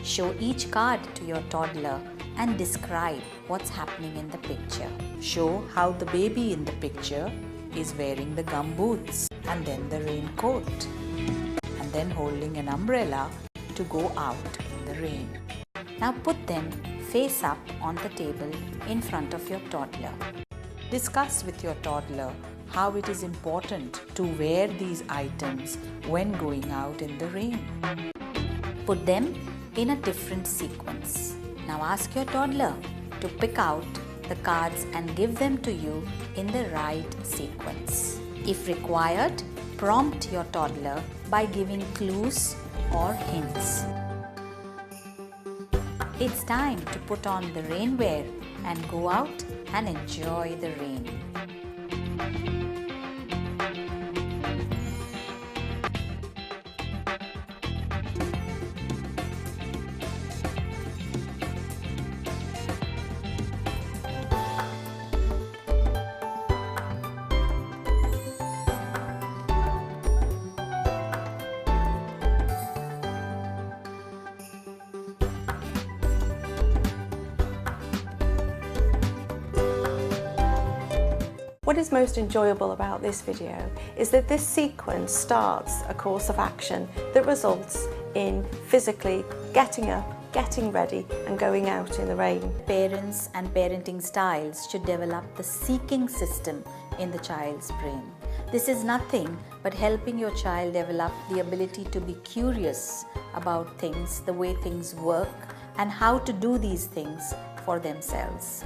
Show each card to your toddler and describe what's happening in the picture. Show how the baby in the picture is wearing the gum boots and then the raincoat and then holding an umbrella to go out in the rain. Now put them face up on the table in front of your toddler. Discuss with your toddler how it is important to wear these items when going out in the rain. Put them in a different sequence. Now ask your toddler to pick out the cards and give them to you in the right sequence. If required, prompt your toddler by giving clues or hints. It's time to put on the rainwear and go out and enjoy the rain. What is most enjoyable about this video is that this sequence starts a course of action that results in physically getting up, getting ready and going out in the rain. Parents and parenting styles should develop the seeking system in the child's brain. This is nothing but helping your child develop the ability to be curious about things, the way things work, and how to do these things for themselves.